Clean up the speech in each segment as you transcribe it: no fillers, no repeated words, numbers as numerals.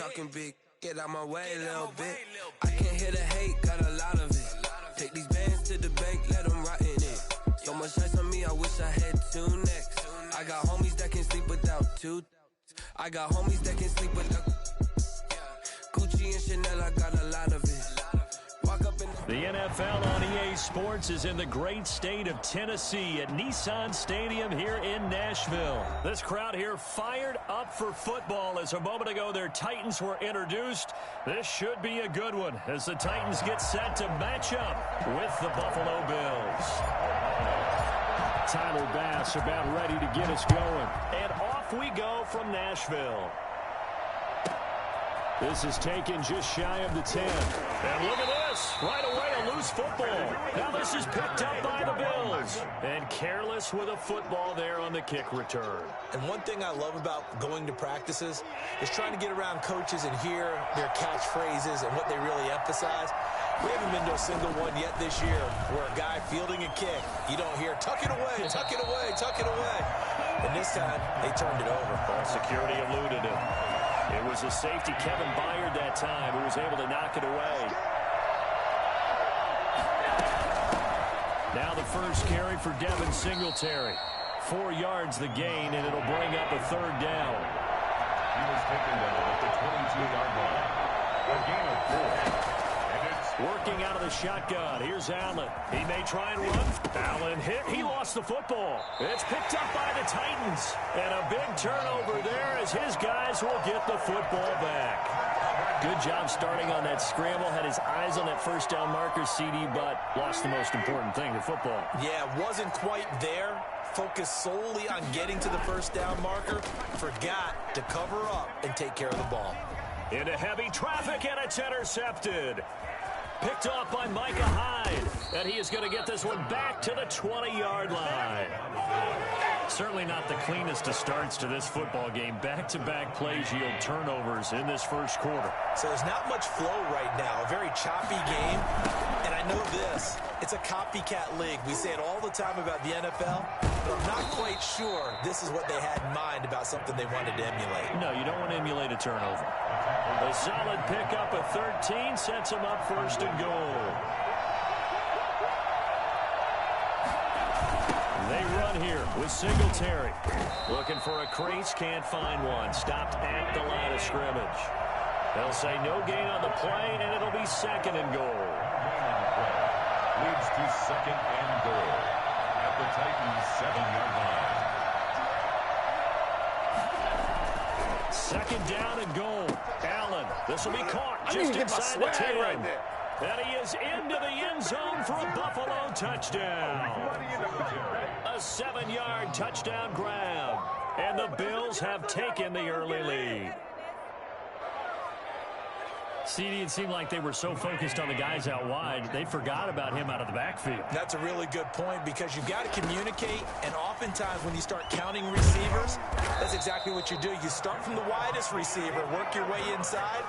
talking big, get out my way a little bit. I can't hear the hate, got a lot of it. Take these bands to the bank, let them rot in it. So much ice on me, I wish I had two necks. I got homies that can sleep without two. I got homies that can sleep without Gucci and Chanel, I got a lot of it. The NFL on EA Sports is in the great state of Tennessee at Nissan Stadium here in Nashville. This crowd here fired up for football as a moment ago their Titans were introduced. This should be a good one as the Titans get set to match up with the Buffalo Bills. Tyler Bass about ready to get us going. And off we go from Nashville. This is taken just shy of the 10. And look at this. Right away, a loose football. Now this is picked up by the Bills. And careless with a football there on the kick return. And one thing I love about going to practices is trying to get around coaches and hear their catchphrases and what they really emphasize. We haven't been to a single one yet this year where a guy fielding a kick, you don't hear, tuck it away, tuck it away, tuck it away. And this time, they turned it over. Well, security eluded him. It was a safety, Kevin Byard, that time, who was able to knock it away. Now the first carry for Devin Singletary. 4 yards the gain, and it'll bring up a third down. He was taken down at the 22-yard line. A gain of 4. Working out of the shotgun. Here's Allen. He may try and run. Allen hit. He lost the football. It's picked up by the Titans. And a big turnover there as his guys will get the football back. Good job starting on that scramble. Had his eyes on that first down marker, CD, but lost the most important thing, the football. Yeah, wasn't quite there. Focused solely on getting to the first down marker. Forgot to cover up and take care of the ball. Into heavy traffic, and it's intercepted. Picked off by Micah Hyde. And he is going to get this one back to the 20-yard line. Certainly not the cleanest of starts to this football game. Back-to-back plays yield turnovers in this first quarter. So there's not much flow right now. A very choppy game. And I know this. It's a copycat league. We say it all the time about the NFL. But I'm not quite sure this is what they had in mind about something they wanted to emulate. No, you don't want to emulate a turnover. A solid pickup of 13 sets him up first and goal. They run here with Singletary. Looking for a crease, can't find one. Stopped at the line of scrimmage. They'll say no gain on the play, and it'll be second and goal. Leads to second and goal at the Titans' 7-yard line. Second down and goal. Allen, this will be caught just inside the 10. Right there. And he is into the end zone for a Buffalo touchdown. A 7-yard touchdown grab. And the Bills have taken the early lead. CD, it seemed like they were so focused on the guys out wide, they forgot about him out of the backfield. That's a really good point because you've got to communicate, and oftentimes when you start counting receivers, that's exactly what you do. You start from the widest receiver, work your way inside.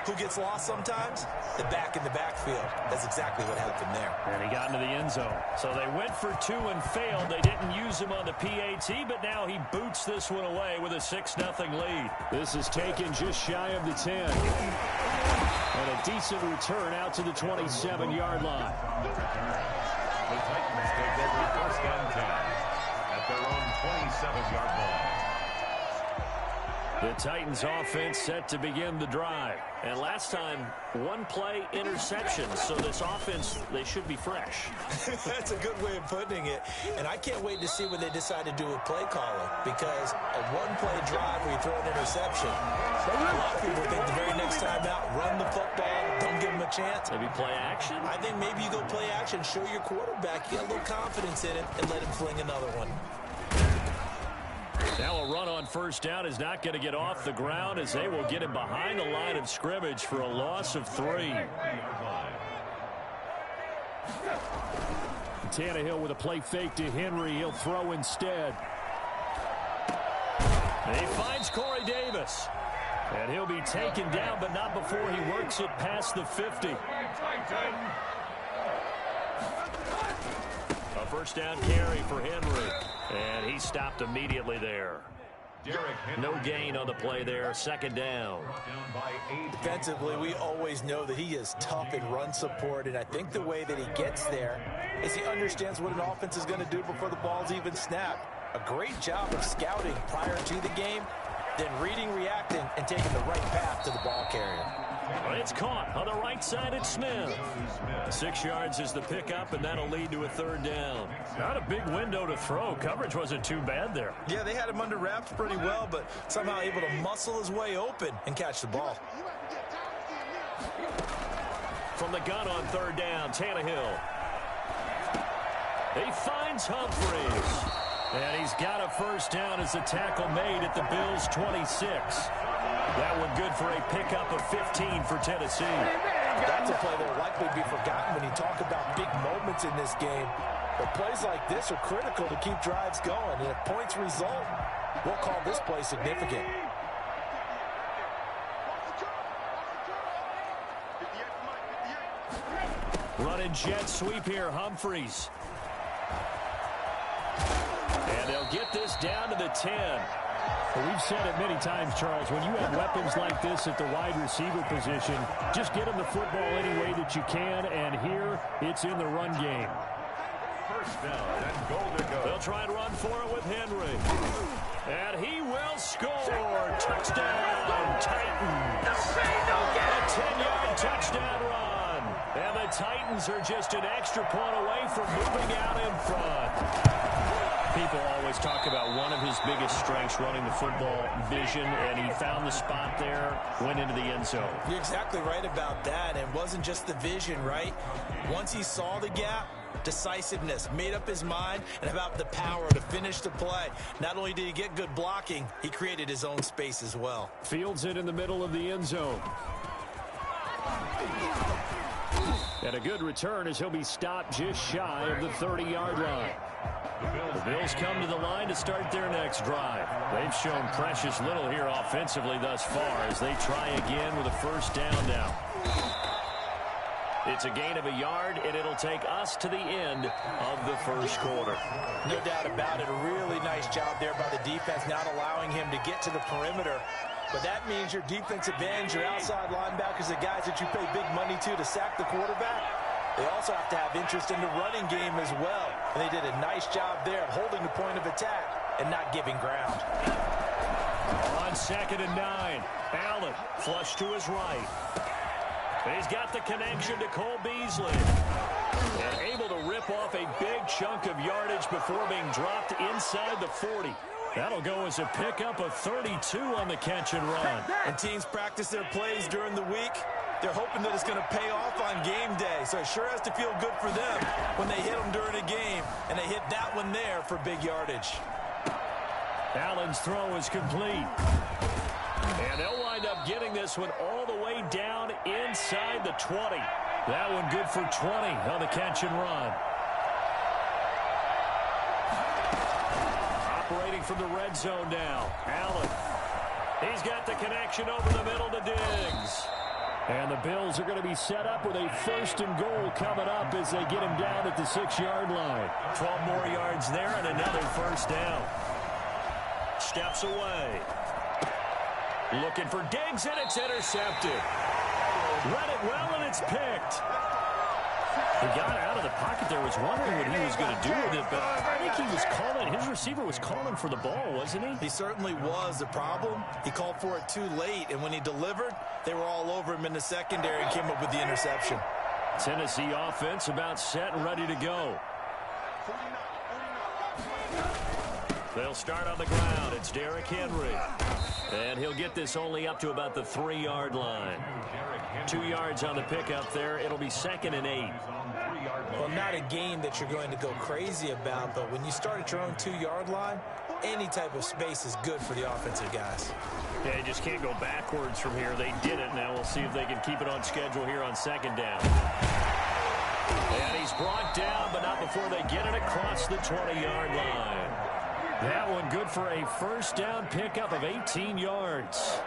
Who gets lost sometimes? The back in the backfield. That's exactly what happened there. And he got into the end zone. So they went for 2 and failed. They didn't use him on the PAT, but now he boots this one away with a 6-0 lead. This is taken just shy of the 10. And a decent return out to the 27-yard line. The Titans take over first and 10 at their own 27-yard line. The Titans offense set to begin the drive. And last time, 1 play interception. So this offense, they should be fresh. That's a good way of putting it. And I can't wait to see what they decide to do with play calling. Because a 1-play drive where you throw an interception, a lot of people think the very next time out, run the football, don't give them a chance. Maybe play action? I think maybe you go play action, show your quarterback, get a little confidence in it, and let him fling another one. Now a run on first down is not going to get off the ground as they will get him behind the line of scrimmage for a loss of 3. Tannehill with a play fake to Henry. He'll throw instead. And he finds Corey Davis. And he'll be taken down, but not before he works it past the 50. A first down carry for Henry. And he stopped immediately there. No gain on the play there. Second down. Defensively, we always know that he is tough in run support, and I think the way that he gets there is he understands what an offense is going to do before the ball's even snapped. A great job of scouting prior to the game, then reading, reacting, and taking the right path to the ball carrier. It's caught on the right side. It's Smith. 6 yards is the pickup, and that'll lead to a third down. Not a big window to throw. Coverage wasn't too bad there. Yeah, they had him under wraps pretty well, but somehow able to muscle his way open and catch the ball. From the gun on third down, Tannehill. He finds Humphries. And he's got a first down as the tackle made at the Bills' 26. That one good for a pickup of 15 for Tennessee. That's a play that will likely be forgotten when you talk about big moments in this game. But plays like this are critical to keep drives going. And if points result, we'll call this play significant. Running jet sweep here, Humphries. And they'll get this down to the 10. Well, we've said it many times, Charles, when you have weapons like this at the wide receiver position, just get them the football any way that you can, and here it's in the run game. First down and goal to go. They'll try and run for it with Henry. And he will score. Touchdown, Titans. A 10-yard touchdown run. And the Titans are just an extra point away from moving out in front. People always talk about one of his biggest strengths, running the football, vision, and he found the spot there, went into the end zone. You're exactly right about that. It wasn't just the vision, right? Once he saw the gap, decisiveness, made up his mind, and about the power to finish the play. Not only did he get good blocking, he created his own space as well. Fields it in the middle of the end zone. And a good return as he'll be stopped just shy of the 30-yard line. The Bills come to the line to start their next drive. They've shown precious little here offensively thus far as they try again with a first down now. It's a gain of a yard, and it'll take us to the end of the first quarter. No doubt about it. A really nice job there by the defense, not allowing him to get to the perimeter. But that means your defensive ends, your outside linebackers, the guys that you pay big money to sack the quarterback, they also have to have interest in the running game as well. And they did a nice job there of holding the point of attack and not giving ground. On 2nd and 9, Allen flush to his right. He's got the connection to Cole Beasley. And able to rip off a big chunk of yardage before being dropped inside the 40. That'll go as a pickup of 32 on the catch and run. And teams practice their plays during the week. They're hoping that it's going to pay off on game day. So it sure has to feel good for them when they hit them during a game. And they hit that one there for big yardage. Allen's throw is complete. And they'll wind up getting this one all the way down inside the 20. That one good for 20 on the catch and run. Operating from the red zone now. Allen. He's got the connection over the middle to Diggs. And the Bills are going to be set up with a 1st and goal coming up as they get him down at the 6-yard line. 12 more yards there and another first down. Steps away. Looking for Diggs, and it's intercepted. Read it well, and it's picked. He got out of the pocket there, was wondering what he was going to do with it, but I think he was calling, his receiver was calling for the ball, wasn't he? He certainly was. The problem, he called for it too late, and when he delivered, they were all over him in the secondary and came up with the interception. Tennessee offense about set and ready to go. They'll start on the ground. It's Derrick Henry. And he'll get this only up to about the 3-yard line. 2 yards on the pickup there. It'll be 2nd and 8. Well, not a game that you're going to go crazy about, but when you start at your own 2-yard line, any type of space is good for the offensive guys. Yeah, you just can't go backwards from here. They did it. Now we'll see if they can keep it on schedule here on 2nd down. And he's brought down, but not before they get it across the 20-yard line. That one good for a first down pickup of 18 yards.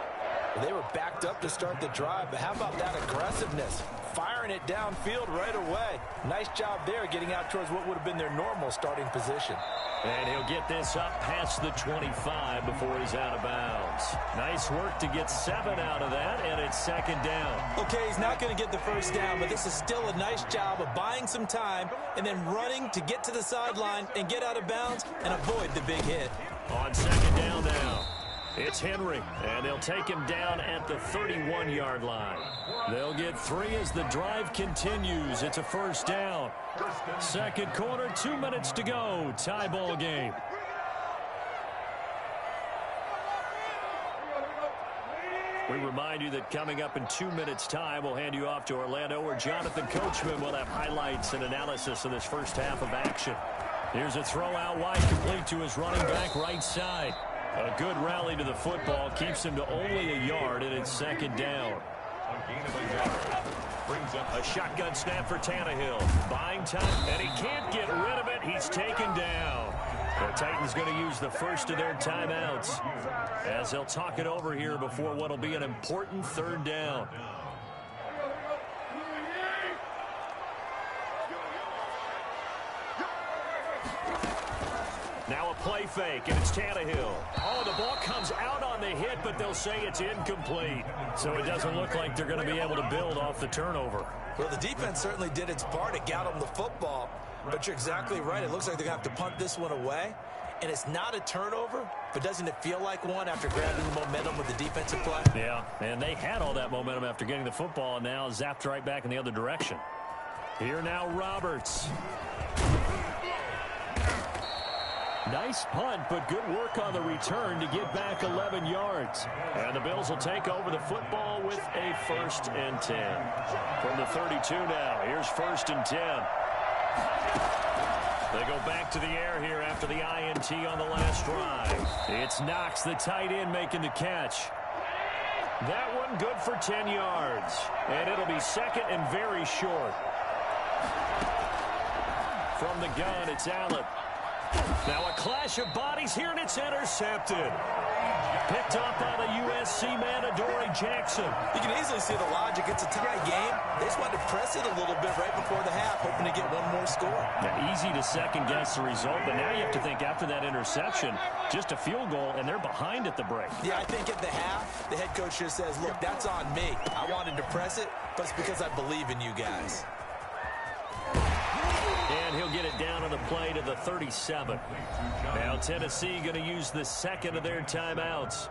They were backed up to start the drive, but how about that aggressiveness? Firing it downfield right away. Nice job there getting out towards what would have been their normal starting position. And he'll get this up past the 25 before he's out of bounds. Nice work to get 7 out of that, and it's second down. Okay, he's not going to get the first down, but this is still a nice job of buying some time and then running to get to the sideline and get out of bounds and avoid the big hit. On second down now, it's Henry, and they'll take him down at the 31-yard line. They'll get 3 as the drive continues. It's a first down. Second quarter, 2 minutes to go. Tie ball game. We remind you that coming up in 2 minutes' time, we'll hand you off to Orlando, where Jonathan Coachman will have highlights and analysis of this first half of action. Here's a throw out wide, complete to his running back right side. A good rally to the football keeps him to only a yard, and it's second down. A shotgun snap for Tannehill. Buying time, and he can't get rid of it. He's taken down. The Titans going to use the first of their timeouts as they'll talk it over here before what will be an important third down. Now a play fake, and it's Tannehill. Oh, the ball comes out on the hit, but they'll say it's incomplete. So it doesn't look like they're going to be able to build off the turnover. Well, the defense certainly did its part to get them the football, but you're exactly right. It looks like they're going to have to punt this one away, and it's not a turnover, but doesn't it feel like one after grabbing the momentum with the defensive play? Yeah, and they had all that momentum after getting the football, and now zapped right back in the other direction. Here now, Roberts. Nice punt, but good work on the return to get back 11 yards. And the Bills will take over the football with a 1st and 10. From the 32 now, here's 1st and 10. They go back to the air here after the INT on the last drive. It's Knox, the tight end, making the catch. That one good for 10 yards. And it'll be second and very short. From the gun, it's Allen. Now a clash of bodies here, and it's intercepted. Picked off by the USC man, Adoree Jackson. You can easily see the logic. It's a tie game. They just wanted to press it a little bit right before the half, hoping to get one more score. Yeah, easy to second-guess the result, but now you have to think after that interception, just a field goal, and they're behind at the break. Yeah, I think at the half, the head coach just says, look, that's on me. I wanted to press it, but it's because I believe in you guys. And he'll get it down on the play to the 37. Now Tennessee going to use the second of their timeouts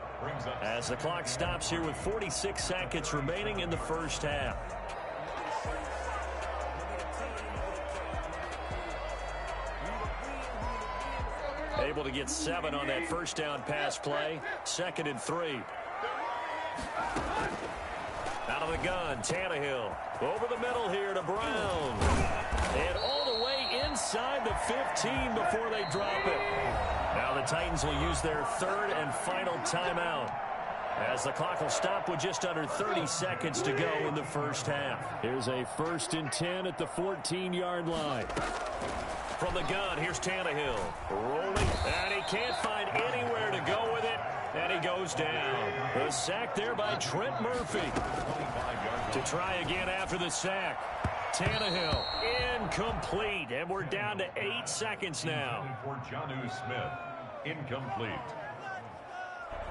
as the clock stops here with 46 seconds remaining in the first half. Able to get 7 on that first down pass play. 2nd and 3. Out of the gun, Tannehill. Over the middle here to Brown. And all the way inside the 15 before they drop it. Now the Titans will use their 3rd and final timeout, as the clock will stop with just under 30 seconds to go in the first half. Here's a 1st and 10 at the 14-yard line. From the gun, here's Tannehill. Rolling, and he can't find anywhere to go with it. And he goes down. The sack there by Trent Murphy. To try again after the sack. Tannehill, incomplete. And we're down to 8 seconds now. For Jonnu Smith, incomplete.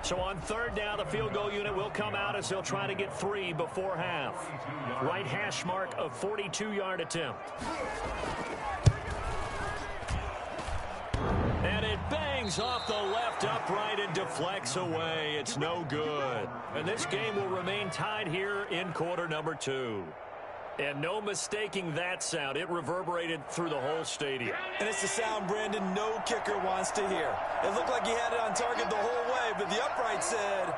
So on 3rd down, the field goal unit will come out as they'll try to get 3 before half. Right hash mark of 42-yard attempt. And it bangs off the left upright and deflects away. It's no good. And this game will remain tied here in quarter number 2. And no mistaking that sound. It reverberated through the whole stadium. And it's the sound, Brandon, no kicker wants to hear. It looked like he had it on target the whole way, but the upright said,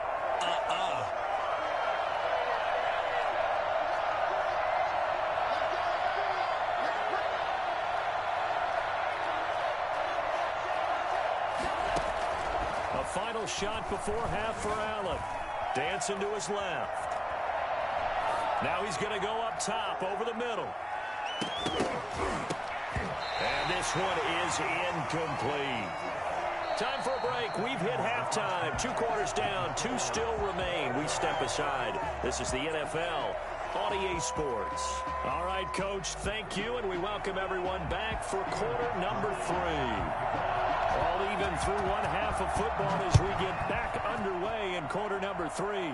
Final shot before half for Allen. Dancing to his left. Now he's going to go up top over the middle. And this one is incomplete. Time for a break. We've hit halftime. 2 quarters down. 2 still remain. We step aside. This is the NFL on EA Sports. All right, Coach, thank you, and we welcome everyone back for quarter number 3. All even through one half of football as we get back underway in quarter number 3.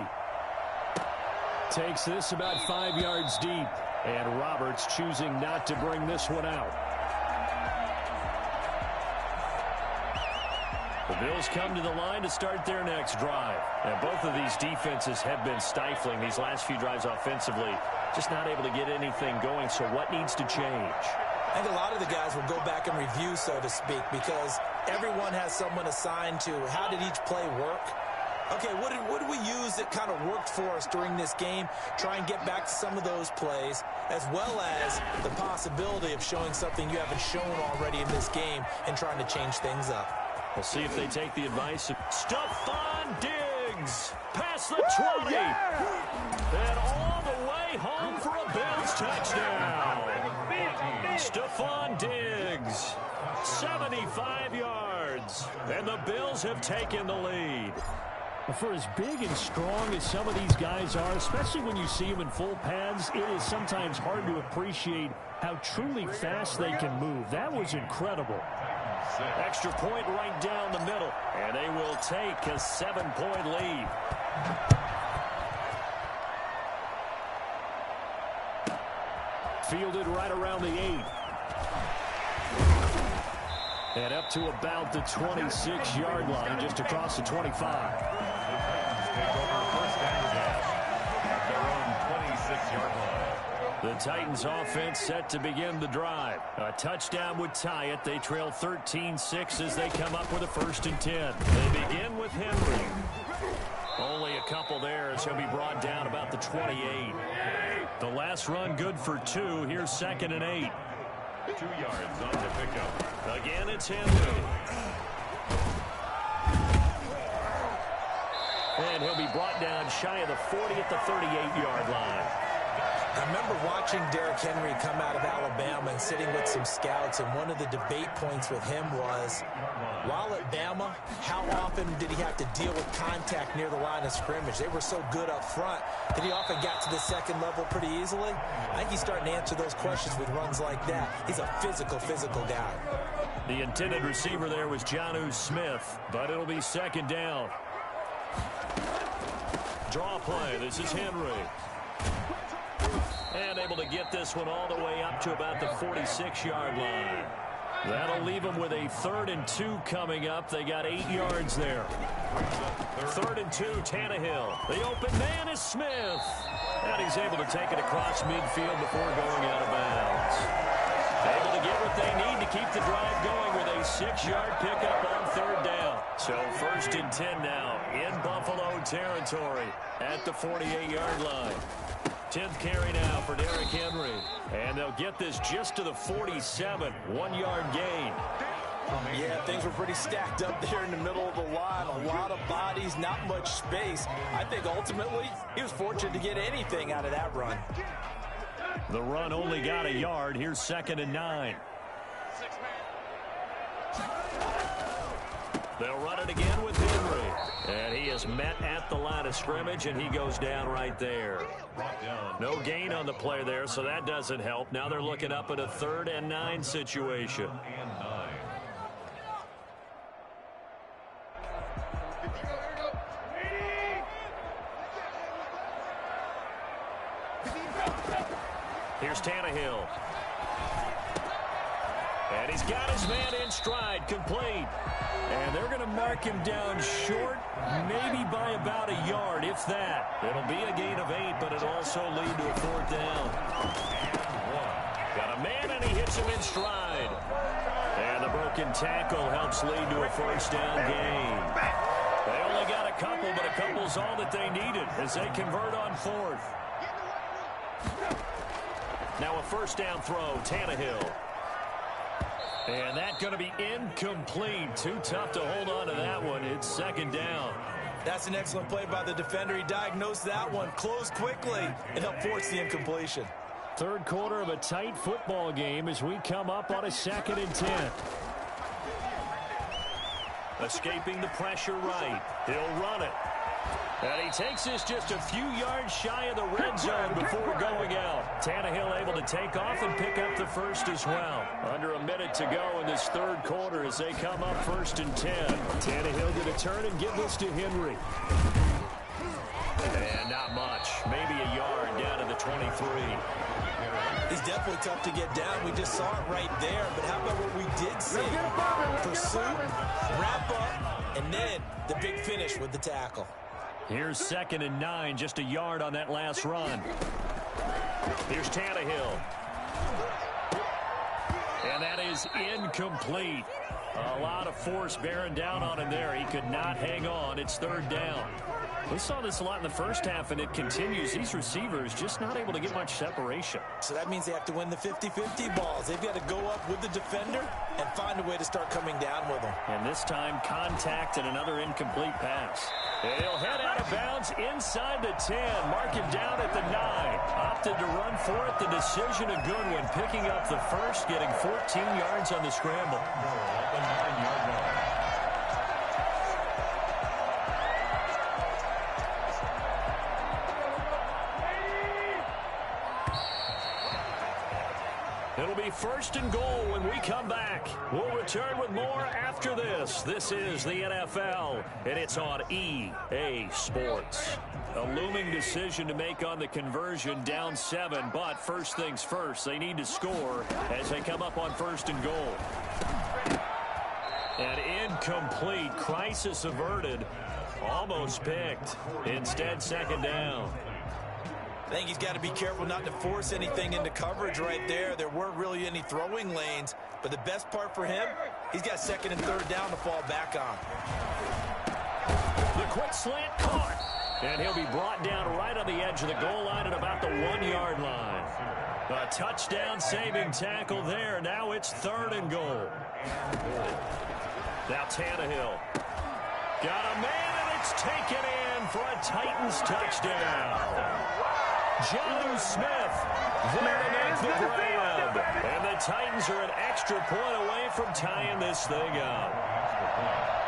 Takes this about 5 yards deep, and Roberts choosing not to bring this one out. The Bills come to the line to start their next drive. And both of these defenses have been stifling these last few drives offensively. Just not able to get anything going, so what needs to change? I think a lot of the guys will go back and review, so to speak, because everyone has someone assigned to how did each play work. Okay, what did we use that kind of worked for us during this game? Try and get back to some of those plays, as well as the possibility of showing something you haven't shown already in this game and trying to change things up. We'll see if they take the advice of Stephon Diggs. Past the 20. And all the way home for a Bills touchdown. Stephon Diggs, 75 yards. And the Bills have taken the lead. For as big and strong as some of these guys are, especially when you see them in full pads, it is sometimes hard to appreciate how truly fast they can move. That was incredible. Extra point right down the middle, and they will take a 7-point lead. Fielded right around the 8. And up to about the 26-yard line, just across the 25. Take over first down at their own 26-yard line. The Titans offense set to begin the drive. A touchdown would tie it. They trail 13-6 as they come up with a 1st and 10. They begin with Henry. Only a couple there as he'll be brought down about the 28. The last run good for 2. Here's 2nd and 8. 2 yards on the pickup. Again, it's Henry. And he'll be brought down shy of the 40 at the 38-yard line. I remember watching Derrick Henry come out of Alabama and sitting with some scouts, and one of the debate points with him was, while at Bama, how often did he have to deal with contact near the line of scrimmage? They were so good up front that he often got to the second level pretty easily. I think he's starting to answer those questions with runs like that. He's a physical guy. The intended receiver there was Jonnu Smith, but it'll be 2nd down. Draw play. This is Henry. And able to get this one all the way up to about the 46-yard line. That'll leave them with a 3rd and 2 coming up. They got 8 yards there. 3rd and 2, Tannehill. The open man is Smith. And he's able to take it across midfield before going out of bounds. Able to get what they need to keep the drive going with a 6-yard pickup on 3rd down. So 1st and 10 now in Buffalo territory at the 48-yard line. 10th carry now for Derrick Henry. And they'll get this just to the 47. 1-yard gain. Yeah, things were pretty stacked up there in the middle of the line. A lot of bodies, not much space. I think ultimately he was fortunate to get anything out of that run. The run only got a yard. Here's 2nd and 9. They'll run it again with Henry. And he is met at the line of scrimmage, and he goes down right there. No gain on the play there, so that doesn't help. Now they're looking up at a 3rd and 9 situation. Here's Tannehill. And he's got his man in stride, complete. And they're going to mark him down short, maybe by about a yard, if that. It'll be a gain of 8, but it'll also lead to a 4th down. Got a man, and he hits him in stride. And the broken tackle helps lead to a 1st down gain. They only got a couple, but a couple's all that they needed as they convert on 4th. Now a 1st down throw, Tannehill. And that's going to be incomplete. Too tough to hold on to that one. It's 2nd down. That's an excellent play by the defender. He diagnosed that one, closed quickly, and helped force the incompletion. 3rd quarter of a tight football game as we come up on a 2nd and 10. Escaping the pressure right. He'll run it. And he takes this just a few yards shy of the red zone before going out. Tannehill able to take off and pick up the first as well. Under a minute to go in this third quarter as they come up 1st and 10. Tannehill going to turn and give this to Henry. And not much. Maybe a yard down to the 23. He's definitely tough to get down. We just saw it right there. But how about what we did see? Pursuit, wrap up, and then the big finish with the tackle. Here's 2nd and 9, just a yard on that last run. Here's Tannehill. And that is incomplete. A lot of force bearing down on him there. He could not hang on. It's 3rd down. We saw this a lot in the first half, and it continues. These receivers just not able to get much separation. So that means they have to win the 50-50 balls. They've got to go up with the defender and find a way to start coming down with them. And this time, contact and another incomplete pass. And he'll head out of bounds inside the 10. Mark him down at the 9. Opted to run for it. The decision a good one. Picking up the first, getting 14 yards on the scramble. It'll be 1st and goal when we come back. We'll return with more after this. This is the NFL, and it's on EA Sports. A looming decision to make on the conversion, down 7, but first things first, they need to score as they come up on 1st and goal. And incomplete, crisis averted, almost picked. Instead, 2nd down. I think he's got to be careful not to force anything into coverage right there. There weren't really any throwing lanes, but the best part for him, he's got 2nd and 3rd down to fall back on. The quick slant caught, and he'll be brought down right on the edge of the goal line at about the 1-yard line. A touchdown-saving tackle there. Now it's 3rd and goal. Now Tannehill. Got a man, and it's taken in for a Titans touchdown. John Smith there to make the grab. And the Titans are an extra point away from tying this thing up.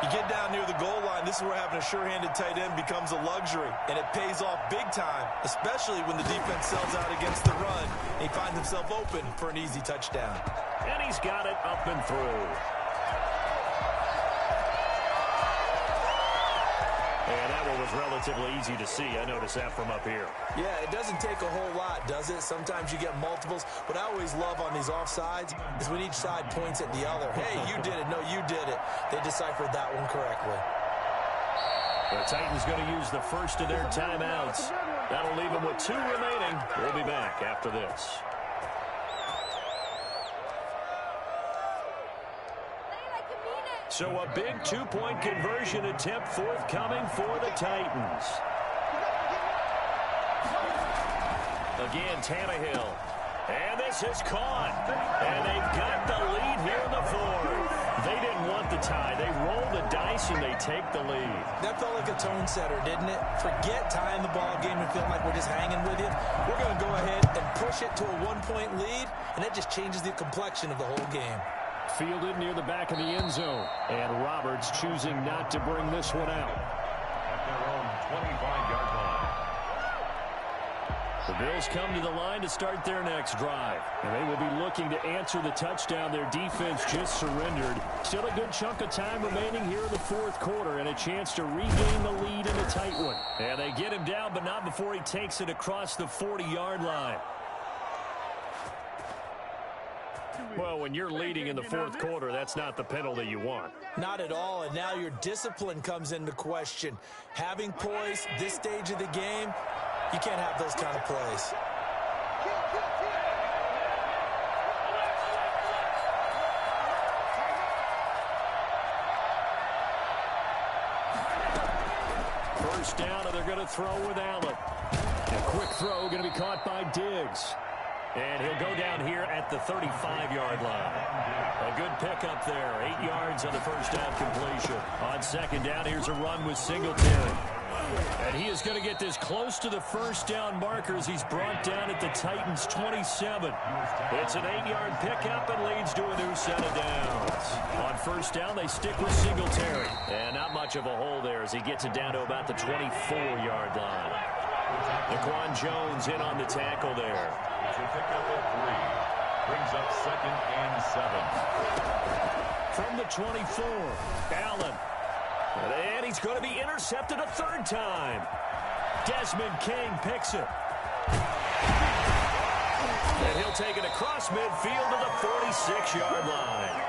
You get down near the goal line, this is where having a sure-handed tight end becomes a luxury. And it pays off big time, especially when the defense sells out against the run. And he finds himself open for an easy touchdown. And he's got it up and through. And that one was relatively easy to see. I noticed that from up here. Yeah, it doesn't take a whole lot, does it? Sometimes you get multiples. What I always love on these offsides is when each side points at the other. Hey, you did it. No, you did it. They deciphered that one correctly. The Titans going to use the first of their timeouts. That'll leave them with 2 remaining. We'll be back after this. So a big 2-point conversion attempt forthcoming for the Titans. Again, Tannehill. And this is caught. And they've got the lead here in the 4th. They didn't want the tie. They roll the dice and they take the lead. That felt like a tone setter, didn't it? Forget tying the ball game and feeling like we're just hanging with you. We're going to go ahead and push it to a 1-point lead, and that just changes the complexion of the whole game. Fielded near the back of the end zone. And Roberts choosing not to bring this one out. At their own 25-yard line. The Bills come to the line to start their next drive. And they will be looking to answer the touchdown their defense just surrendered. Still a good chunk of time remaining here in the 4th quarter and a chance to regain the lead in a tight one. And they get him down, but not before he takes it across the 40-yard line. Well, when you're leading in the 4th quarter, that's not the penalty you want. Not at all, and now your discipline comes into question. Having poise this stage of the game, you can't have those kind of plays. First down, and they're going to throw with Allen. A quick throw going to be caught by Diggs. And he'll go down here at the 35-yard line. A good pickup there. 8 yards on the first down completion. On 2nd down, here's a run with Singletary. And he is going to get this close to the first down marker as he's brought down at the Titans' 27. It's an 8-yard pickup and leads to a new set of downs. On first down, they stick with Singletary. And not much of a hole there as he gets it down to about the 24-yard line. Daquan Jones in on the tackle there. It's a pickup of 3. Brings up 2nd and 7. From the 24, Allen. And he's going to be intercepted a third time. Desmond King picks it. And he'll take it across midfield to the 46-yard line.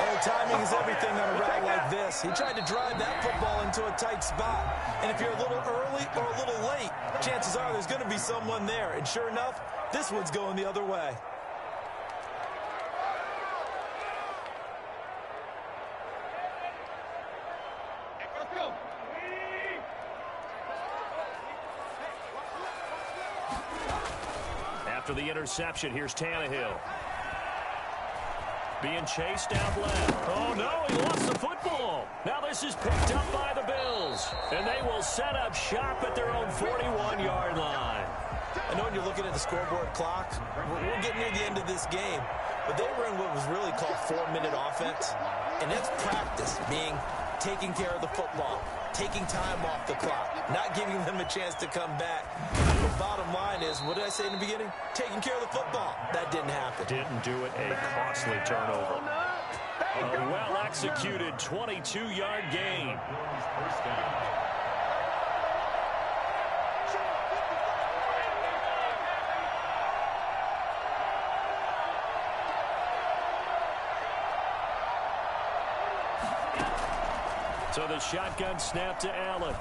Oh, timing is everything on a route like this. He tried to drive that football into a tight spot. And if you're a little early or a little late, chances are there's going to be someone there. And sure enough, this one's going the other way. After the interception, here's Tannehill. Being chased out left. Oh, no, he lost the football. Now this is picked up by the Bills. And they will set up shop at their own 41-yard line. I know when you're looking at the scoreboard clock, we're getting near the end of this game. But they were in what was really called 4-minute offense. And that's practice, being taking care of the football, taking time off the clock, not giving them a chance to come back. The bottom line is, what did I say in the beginning? Taking care of the football. That didn't happen. Didn't do it. A costly turnover. A well-executed 22-yard gain. First down. So the shotgun snap to Allen.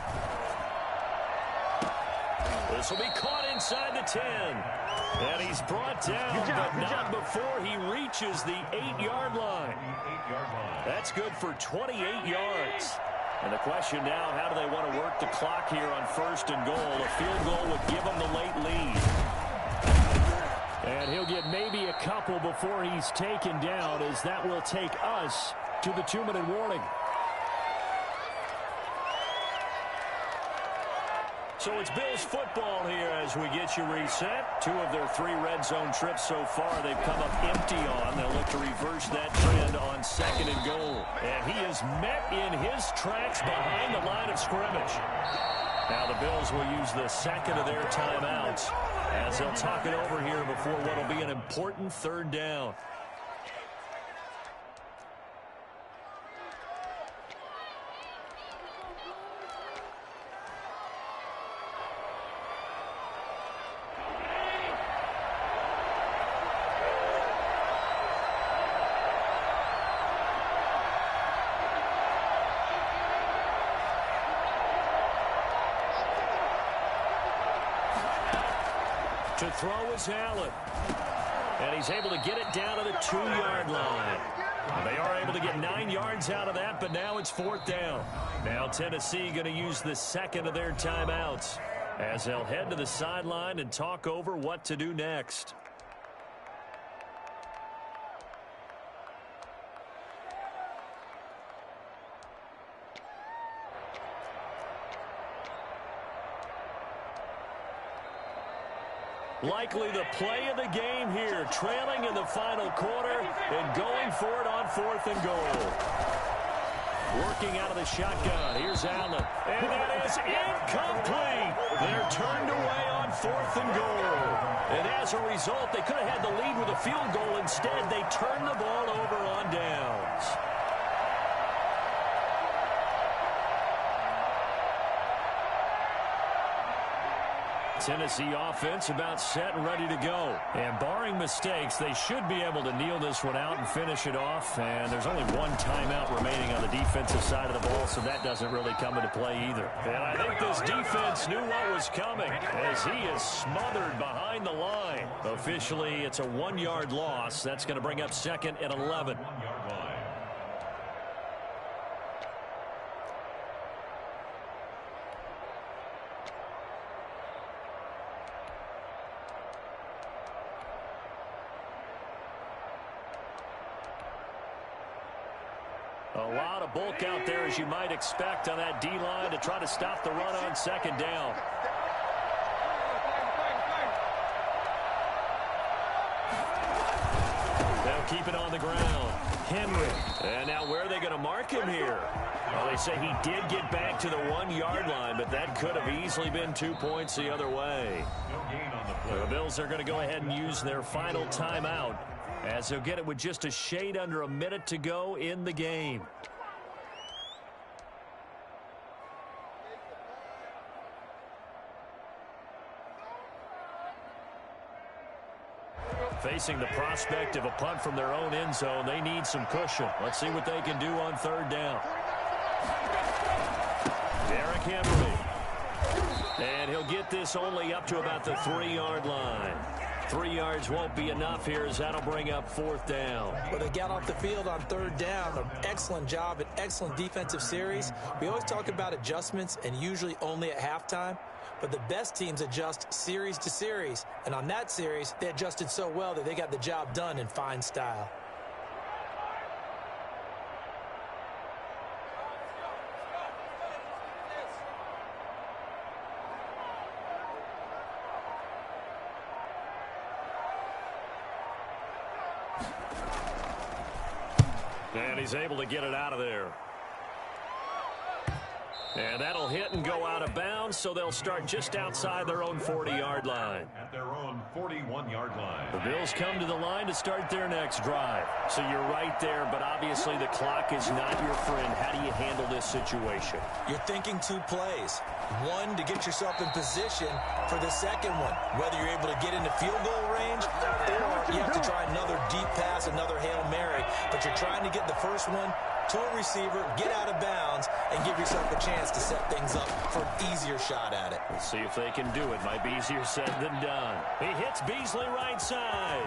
This will be caught inside the 10. And he's brought down, but not before he reaches the 8-yard line. That's good for 28 yards. And the question now, how do they want to work the clock here on 1st and goal? A field goal would give them the late lead. And he'll get maybe a couple before he's taken down, as that will take us to the 2-minute warning. So it's Bills football here as we get you reset. 2 of their 3 red zone trips so far they've come up empty on. They'll look to reverse that trend on 2nd and goal. And he is met in his tracks behind the line of scrimmage. Now the Bills will use the second of their timeouts as they'll talk it over here before what will be an important 3rd down. To throw is Allen. And he's able to get it down to the 2-yard line. They are able to get 9 yards out of that, but now it's 4th down. Now Tennessee going to use the second of their timeouts as they'll head to the sideline and talk over what to do next. Likely the play of the game here, trailing in the final quarter and going for it on 4th and goal. Working out of the shotgun. Here's Allen. And that is incomplete. They're turned away on 4th and goal. And as a result, they could have had the lead with a field goal. Instead, they turned the ball over on downs. Tennessee offense about set and ready to go. And barring mistakes, they should be able to kneel this one out and finish it off. And there's only 1 timeout remaining on the defensive side of the ball, so that doesn't really come into play either. And I think this defense knew what was coming as he is smothered behind the line. Officially, it's a 1-yard loss. That's going to bring up 2nd and 11. A lot of bulk out there, as you might expect, on that D-line to try to stop the run on second down. They'll keep it on the ground. Henry. And now where are they going to mark him here? Well, they say he did get back to the 1-yard line, but that could have easily been 2 points the other way. The Bills are going to go ahead and use their final timeout, as they'll get it with just a shade under a minute to go in the game. Facing the prospect of a punt from their own end zone, they need some cushion. Let's see what they can do on third down. Derrick Henry. And he'll get this only up to about the 3-yard line. 3 yards won't be enough here, as that'll bring up fourth down. Well, they got off the field on third down. An excellent job, an excellent defensive series. We always talk about adjustments, and usually only at halftime. But the best teams adjust series to series. And on that series, they adjusted so well that they got the job done in fine style. And he's able to get it out of there. And that'll hit and go out of bounds, so they'll start just outside their own 40-yard line. At their own 41-yard line. The Bills come to the line to start their next drive. So you're right there, but obviously the clock is not your friend. How do you handle this situation? You're thinking 2 plays. One, to get yourself in position for the second one, whether you're able to get into field goal range or you have to try another deep pass, another Hail Mary. But you're trying to get the first one to a receiver, get out of bounds, and give yourself a chance to set things up for an easier shot at it. We'll see if they can do it. Might be easier said than done. He hits Beasley right side.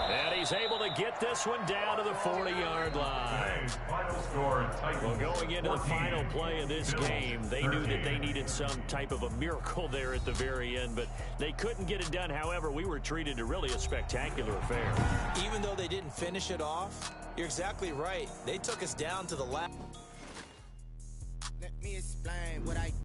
And he's able to get this one down to the 40-yard line. Well, going into the final play of this game, they knew that they needed some type of a miracle there at the very end, but they couldn't get it done. However, we were treated to really a spectacular affair. Even though they didn't finish it off, you're exactly right. They took us down to the last. Let me explain what I